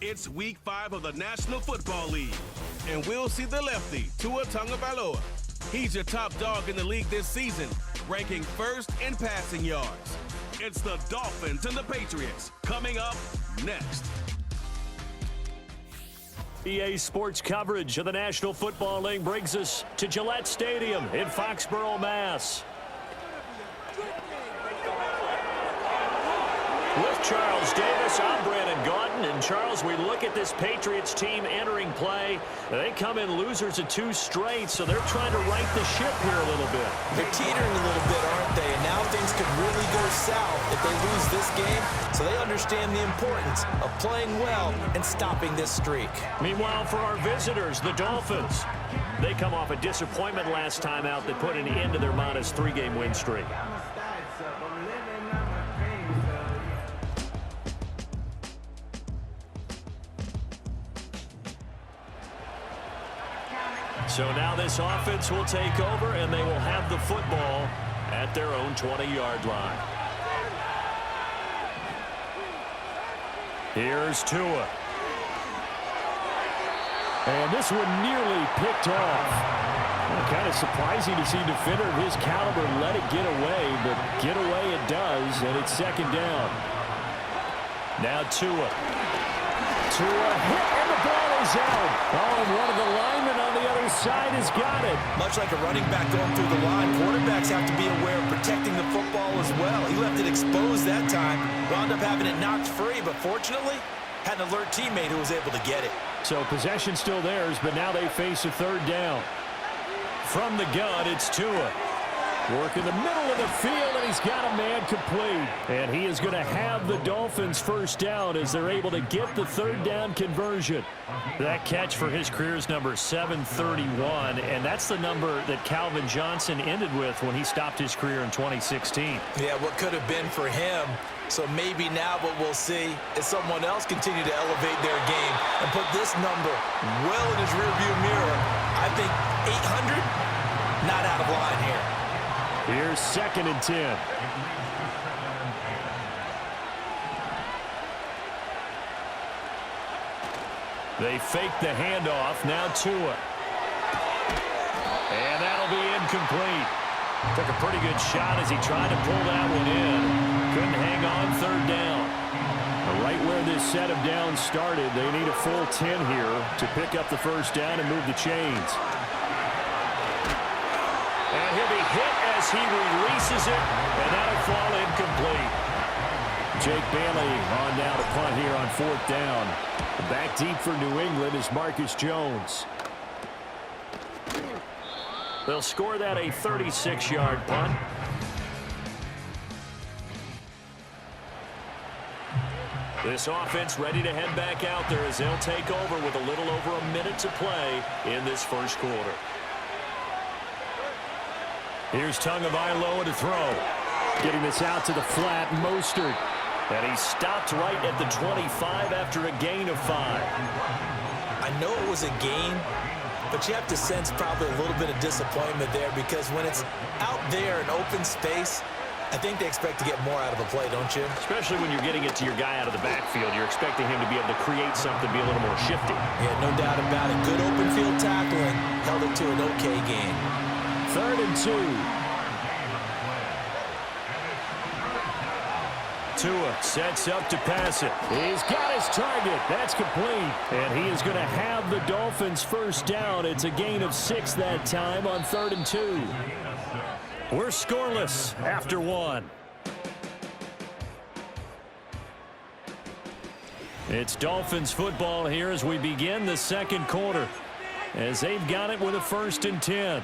It's Week 5 of the National Football League, and we'll see the lefty, Tua Tagovailoa. He's your top dog in the league this season, ranking first in passing yards. It's the Dolphins and the Patriots coming up next. EA Sports coverage of the National Football League brings us to Gillette Stadium in Foxborough, Mass. With Charles Davis, I'm Brandon Gaudin. And Charles, we look at this Patriots team entering play. They come in losers of 2 straight, so they're trying to right the ship here a little bit. They're teetering a little bit, aren't they? And now things could really go south if they lose this game. So they understand the importance of playing well and stopping this streak. Meanwhile, for our visitors, the Dolphins, they come off a disappointment last time out that put an end to their modest 3-game win streak. So now this offense will take over, and they will have the football at their own 20-yard line. Here's Tua. And this one nearly picked off. Well, kind of surprising to see a defender of his caliber let it get away, but get away it does, and it's second down. Now Tua. Tua hit, and the ball is out. Oh, and one of the linemen on the other side has got it. Much like a running back going through the line, quarterbacks have to be aware of protecting the football as well. He left it exposed that time, wound up having it knocked free, but fortunately, had an alert teammate who was able to get it. So possession still theirs, but now they face a third down. From the gun, it's Tua. Work in the middle of the field, and he's got a man complete. And he is going to have the Dolphins first down as they're able to get the third down conversion. That catch for his career is number 731, and that's the number that Calvin Johnson ended with when he stopped his career in 2016. Yeah, what could have been for him. So maybe now what we'll see is someone else continue to elevate their game and put this number well in his rearview mirror. I think 800, not out of line here. Here's 2nd and 10. They fake the handoff. Now Tua. And that'll be incomplete. Took a pretty good shot as he tried to pull that one in. Couldn't hang on, third down. Right where this set of downs started, they need a full 10 here to pick up the first down and move the chains. And he'll be hit as he releases it, and that'll fall incomplete. Jake Bailey on now to punt here on 4th down. Back deep for New England is Marcus Jones. They'll score that a 36-yard punt. This offense ready to head back out there as they'll take over with a little over a minute to play in this first quarter. Here's Tagovailoa to throw. Getting this out to the flat, Mostert. And he stopped right at the 25 after a gain of 5. I know it was a gain, but you have to sense probably a little bit of disappointment there because when it's out there in open space, I think they expect to get more out of a play, don't you? Especially when you're getting it to your guy out of the backfield. You're expecting him to be able to create something, be a little more shifty. Yeah, no doubt about it. Good open field tackling. Held it to an okay game. 3rd and 2. Tua sets up to pass it. He's got his target. That's complete. And he is going to have the Dolphins first down. It's a gain of 6 that time on 3rd and 2. We're scoreless after 1. It's Dolphins football here as we begin the second quarter. As they've got it with a 1st and 10.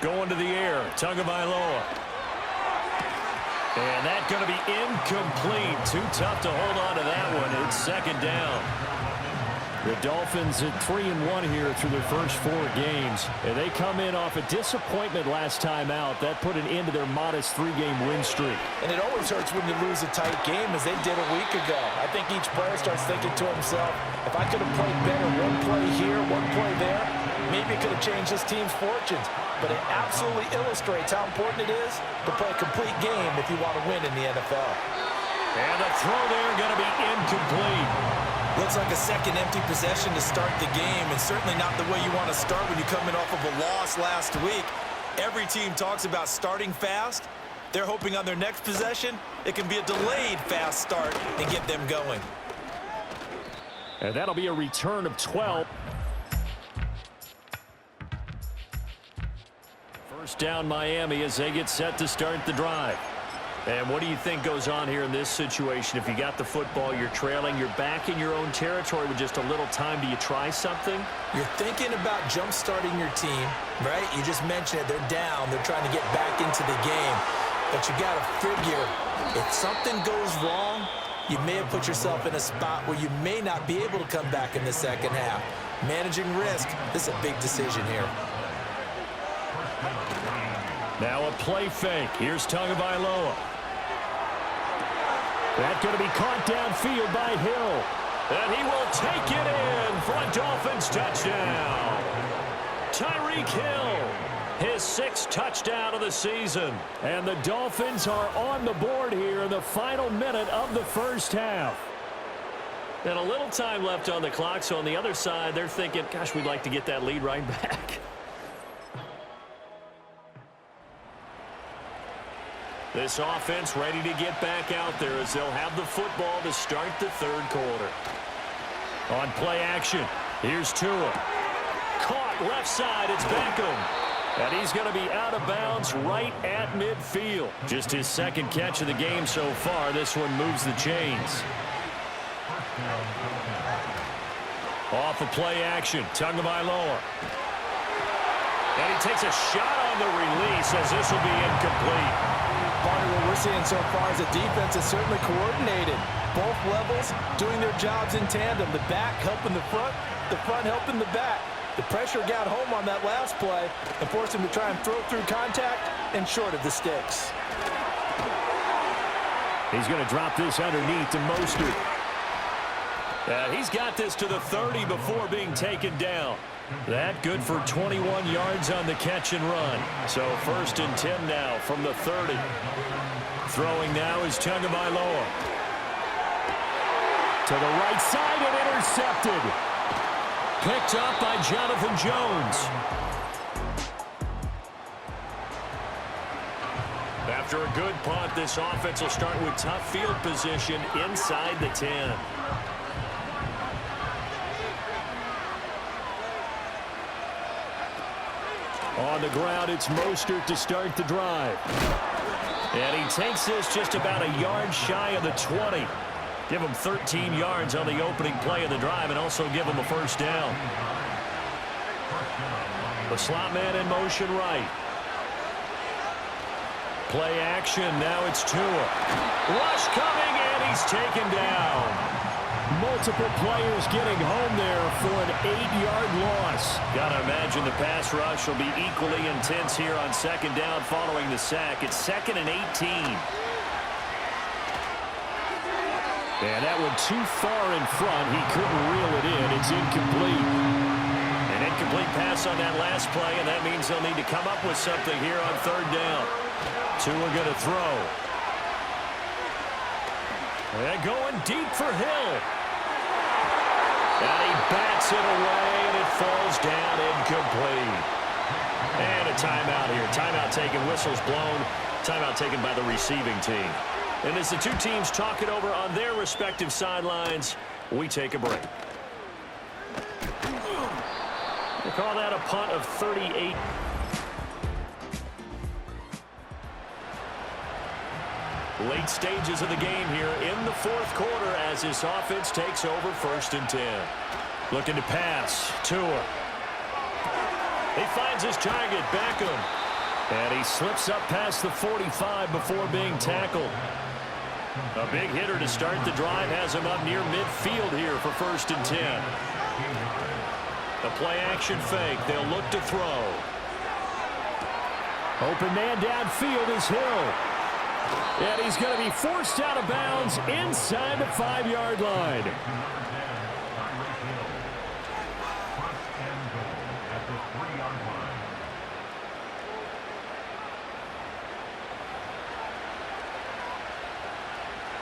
Going to the air, Tagovailoa. And that's going to be incomplete. Too tough to hold on to that one. It's 2nd down. The Dolphins at 3-1 here through their first 4 games. And they come in off a disappointment last time out. That put an end to their modest 3-game win streak. And it always hurts when you lose a tight game, as they did a week ago. I think each player starts thinking to himself, if I could have played better one play here, one play there, Maybe it could have changed his team's fortunes, but it absolutely illustrates how important it is to play a complete game if you want to win in the NFL. And the throw there going to be incomplete. Looks like a second empty possession to start the game, and certainly not the way you want to start when you're coming off of a loss last week. Every team talks about starting fast. They're hoping on their next possession, it can be a delayed fast start and get them going. And that'll be a return of 12. First down Miami as they get set to start the drive. And what do you think goes on here in this situation? If you got the football, you're trailing, you're back in your own territory with just a little time. Do you try something? You're thinking about jump-starting your team, right? You just mentioned it. They're down. They're trying to get back into the game. But you got to figure, if something goes wrong, you may have put yourself in a spot where you may not be able to come back in the second half. Managing risk, this is a big decision here. Now a play fake. Here's Tagovailoa. That's going to be caught downfield by Hill. And he will take it in for a Dolphins touchdown. Tyreek Hill, his 6th touchdown of the season. And the Dolphins are on the board here in the final minute of the first half. And a little time left on the clock, so on the other side, they're thinking, gosh, we'd like to get that lead right back. This offense ready to get back out there as they'll have the football to start the third quarter. On play action, here's Tua. Caught left side, it's Beckham. And he's going to be out of bounds right at midfield. Just his 2nd catch of the game so far. This one moves the chains. Off of play action, Tagovailoa. And he takes a shot on the release as this will be incomplete. Partner, what we're seeing so far is the defense is certainly coordinated. Both levels doing their jobs in tandem. The back helping the front helping the back. The pressure got home on that last play and forced him to try and throw through contact and short of the sticks. He's going to drop this underneath to Mostert. He's got this to the 30 before being taken down. That good for 21 yards on the catch and run. So 1st and 10 now from the 30. Throwing now is Tagovailoa. To the right side and intercepted. Picked up by Jonathan Jones. After a good punt, this offense will start with tough field position inside the 10. On the ground, it's Mostert to start the drive. And he takes this just about a yard shy of the 20. Give him 13 yards on the opening play of the drive and also give him a first down. The slot man in motion right. Play action, now it's Tua. Rush coming, and he's taken down. Multiple players getting home there for an 8-yard loss. Gotta imagine the pass rush will be equally intense here on 2nd down following the sack. It's 2nd and 18. And that one too far in front. He couldn't reel it in. It's incomplete. An incomplete pass on that last play, and that means they'll need to come up with something here on 3rd down. Tua going to throw. And going deep for Hill. And he bats it away, and it falls down incomplete. And a timeout here. Timeout taken, whistles blown. Timeout taken by the receiving team. And as the two teams talk it over on their respective sidelines, we take a break. We'll call that a punt of 38. Late stages of the game here in the 4th quarter as this offense takes over 1st and 10. Looking to pass. Tua. He finds his target, Beckham. And he slips up past the 45 before being tackled. A big hitter to start the drive has him up near midfield here for 1st and 10. The play action fake. They'll look to throw. Open man downfield is Hill. And he's going to be forced out of bounds inside the 5-yard line.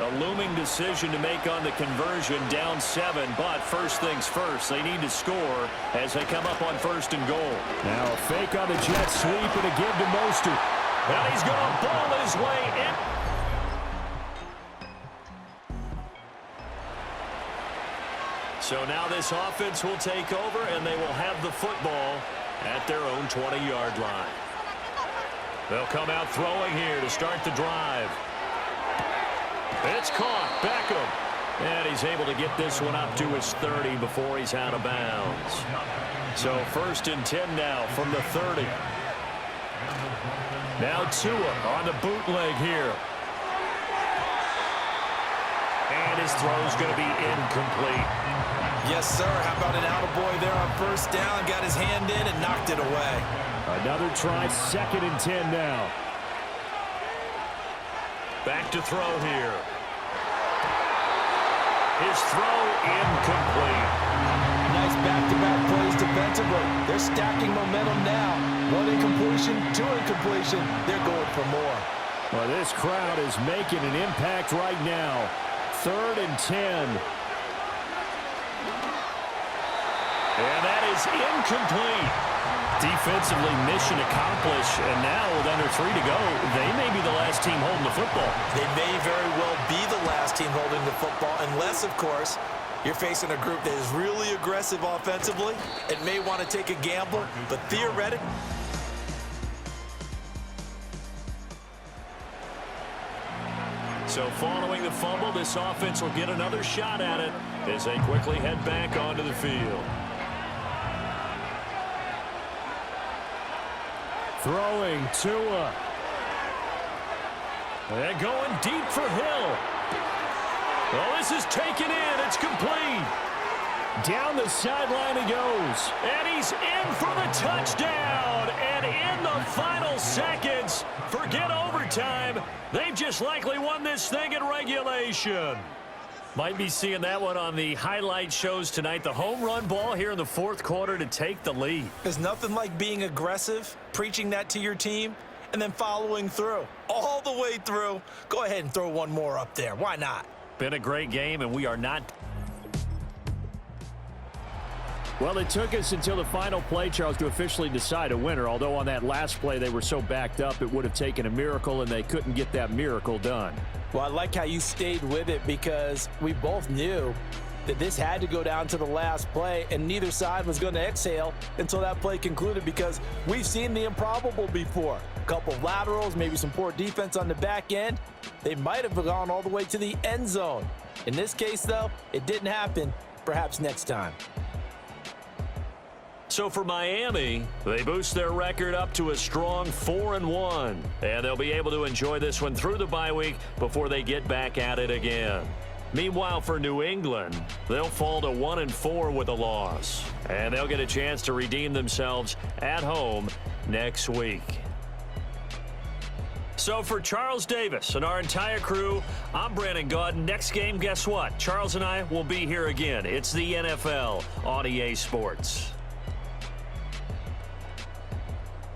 A looming decision to make on the conversion, down 7, but first things first, they need to score as they come up on 1st and goal. Now a fake on the jet sweep and a give to Mostert. And he's going to ball his way in. So now this offense will take over, and they will have the football at their own 20-yard line. They'll come out throwing here to start the drive. It's caught. Beckham. And he's able to get this one up to his 30 before he's out of bounds. So 1st and 10 now from the 30. Now Tua on the bootleg here. And his throw's going to be incomplete. Yes, sir. How about an attaboy there on 1st down? Got his hand in and knocked it away. Another try, 2nd and 10 now. Back to throw here. His throw incomplete. Nice back-to-back plays defensively. They're stacking momentum now. 1 incompletion, 2 incompletion. They're going for more. Well, this crowd is making an impact right now. 3rd and 10. And that is incomplete. Defensively, mission accomplished, and now with under 3 to go, they may be the last team holding the football. They may very well be the last team holding the football, unless, of course, you're facing a group that is really aggressive offensively and may want to take a gamble, but theoretically. So following the fumble, this offense will get another shot at it as they quickly head back onto the field. Throwing Tua. And going deep for Hill. Well, this is taken in. It's complete. Down the sideline he goes. And he's in for the touchdown. And in the final seconds, forget overtime. They've just likely won this thing in regulation. Might be seeing that one on the highlight shows tonight. The home run ball here in the 4th quarter to take the lead. There's nothing like being aggressive, preaching that to your team, and then following through. All the way through. Go ahead and throw one more up there. Why not? Been a great game, and we are not. Well, it took us until the final play, Charles, to officially decide a winner. Although on that last play they were so backed up, it would have taken a miracle, and they couldn't get that miracle done. Well, I like how you stayed with it because we both knew that this had to go down to the last play, and neither side was going to exhale until that play concluded because we've seen the improbable before. A couple of laterals, maybe some poor defense on the back end. They might have gone all the way to the end zone. In this case, though, it didn't happen. Perhaps next time. So for Miami, they boost their record up to a strong 4-1. And they'll be able to enjoy this one through the bye week before they get back at it again. Meanwhile, for New England, they'll fall to 1-4 with a loss. And they'll get a chance to redeem themselves at home next week. So for Charles Davis and our entire crew, I'm Brandon Gaudin. Next game, guess what? Charles and I will be here again. It's the NFL on EA Sports.